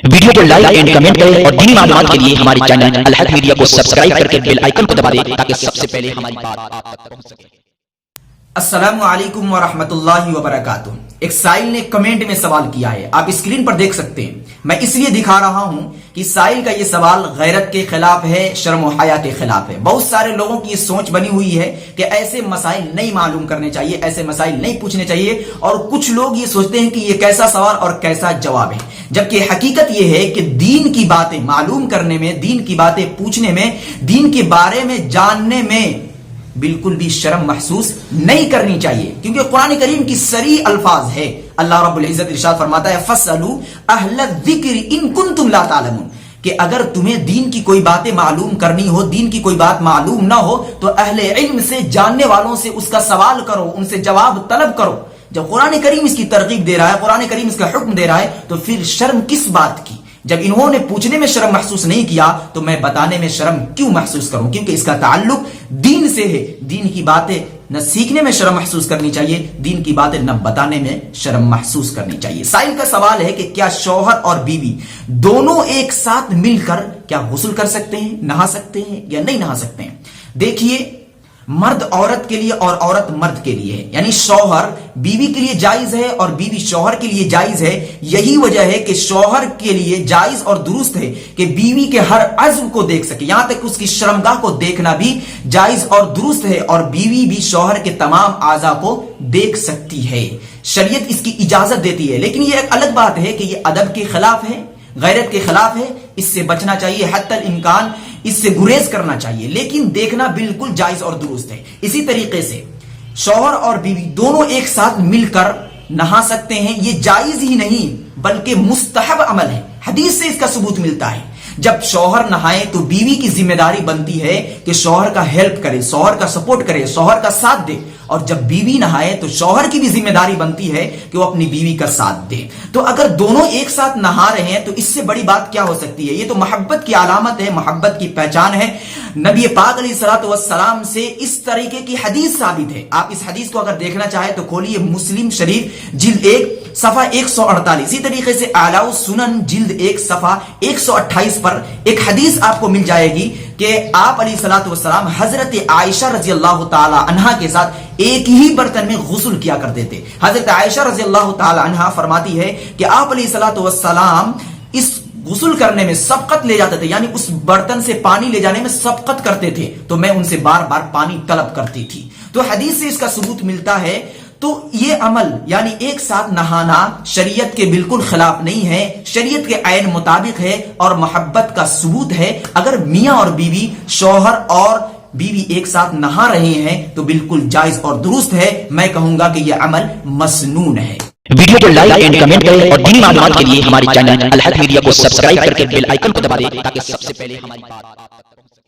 Video کو like and comment کریں اور دینی معلومات کے لیے ہماری چینل الحق میڈیا کو سبسکرائب کر کے بیل آئیکن کو دبا دیں تاکہ سب سے پہلے ہماری بات آپ تک پہنچ سکے۔ السلام علیکم ورحمۃ اللہ وبرکاتہ۔ ایک سائل نے کمنٹ میں سوال کیا ہے، آپ اسکرین پر دیکھ سکتے ہیں۔ میں اس لیے دکھا رہا ہوں کہ سائل کا یہ سوال غیرت کے خلاف ہے، شرم و حیا کے خلاف ہے۔ بہت سارے لوگوں کی یہ سوچ بنی ہوئی ہے کہ ایسے مسائل نہیں معلوم کرنے چاہیے، ایسے مسائل نہیں پوچھنے چاہیے، اور کچھ لوگ یہ سوچتے ہیں کہ یہ کیسا سوال اور کیسا جواب ہے، جبکہ حقیقت یہ ہے کہ دین کی باتیں معلوم کرنے میں، دین کی باتیں پوچھنے میں، دین کے بارے میں جاننے میں بالکل بھی شرم محسوس نہیں کرنی چاہیے، کیونکہ قرآن کریم کی صریح الفاظ ہے۔ اللہ رب العزت ارشاد فرماتا ہے فَاسْأَلُوا أَهْلَ الذِّكْرِ إِن كُنتُمْ لَا تَعْلَمُونَ، کہ اگر تمہیں دین کی کوئی باتیں معلوم کرنی ہو، دین کی کوئی بات معلوم نہ ہو، تو اہل علم سے، جاننے والوں سے اس کا سوال کرو، ان سے جواب طلب کرو۔ جب قرآن کریم اس کی ترغیب دے رہا ہے، قرآن کریم اس کا حکم دے رہا ہے، تو پھر شرم کس بات کی؟ جب انہوں نے پوچھنے میں شرم محسوس نہیں کیا تو میں بتانے میں شرم کیوں محسوس کروں؟ کیونکہ اس کا تعلق دین سے ہے۔ دین کی باتیں نہ سیکھنے میں شرم محسوس کرنی چاہیے، دین کی باتیں نہ بتانے میں شرم محسوس کرنی چاہیے۔ سائل کا سوال ہے کہ کیا شوہر اور بیوی دونوں ایک ساتھ مل کر کیا غسل کر سکتے ہیں، نہا سکتے ہیں یا نہیں نہا سکتے ہیں؟ دیکھیے، مرد عورت کے لیے اور عورت مرد کے لیے ہے، یعنی شوہر بیوی کے لیے جائز ہے اور بیوی شوہر کے لیے جائز ہے۔ یہی وجہ ہے کہ شوہر کے لیے جائز اور درست ہے کہ بیوی کے ہر عضو کو دیکھ سکے، یہاں تک اس کی شرمگاہ کو دیکھنا بھی جائز اور درست ہے، اور بیوی بھی شوہر کے تمام اعضاء کو دیکھ سکتی ہے۔ شریعت اس کی اجازت دیتی ہے، لیکن یہ ایک الگ بات ہے کہ یہ ادب کے خلاف ہے، غیرت کے خلاف ہے، اس سے بچنا چاہیے، حتی الامکان اس سے گریز کرنا چاہیے، لیکن دیکھنا بالکل جائز اور درست ہے۔ اسی طریقے سے شوہر اور بیوی دونوں ایک ساتھ مل کر نہا سکتے ہیں، یہ جائز ہی نہیں بلکہ مستحب عمل ہے، حدیث سے اس کا ثبوت ملتا ہے۔ جب شوہر نہائے تو بیوی کی ذمہ داری بنتی ہے کہ شوہر کا ہیلپ کرے، شوہر کا سپورٹ کرے، شوہر کا ساتھ دے، اور جب بیوی نہائے تو شوہر کی بھی ذمہ داری بنتی ہے کہ وہ اپنی بیوی کا ساتھ دے۔ تو اگر دونوں ایک ساتھ نہا رہے ہیں تو اس سے بڑی بات کیا ہو سکتی ہے؟ یہ تو محبت کی علامت ہے، محبت کی پہچان ہے۔ نبی پاک علیہ الصلوۃ والسلام سے اس طریقے کی حدیث ثابت ہے۔ آپ اس حدیث کو اگر دیکھنا چاہیں تو کھولیے مسلم شریف جلد 1 صفحہ 148، اسی طریقے سے اعلیٰ السنن جلد 1 صفحہ 128 پر ایک حدیث آپ کو مل جائے گی کہ آپ علیہ الصلوۃ والسلام حضرت عائشہ رضی اللہ تعالی عنہا کے ساتھ ایک ہی برتن میں غسل کیا کرتے تھے۔ حضرت عائشہ رضی اللہ تعالی عنہا فرماتی ہے کہ آپ علیہ الصلوۃ والسلام اس غسل کرنے میں سبقت لے جاتے تھے، یعنی اس برتن سے پانی لے جانے میں سبقت کرتے تھے، تو میں ان سے بار بار پانی طلب کرتی تھی۔ تو حدیث سے اس کا ثبوت ملتا ہے۔ تو یہ عمل یعنی ایک ساتھ نہانا شریعت کے بالکل خلاف نہیں ہے، شریعت کے عین مطابق ہے اور محبت کا ثبوت ہے۔ اگر میاں اور بیوی، شوہر اور بیوی ایک ساتھ نہا رہے ہیں تو بالکل جائز اور درست ہے۔ میں کہوں گا کہ یہ عمل مسنون ہے۔ ویڈیو کو لائک اینڈ کمنٹ کریں اور دینی معلومات کے لیے ہماری چینل الحق میڈیا کو سبسکرائب کر کے بیل آئیکن کو دبا دیں تاکہ سب سے پہلے ہماری بات آپ تک پہنچ سکے۔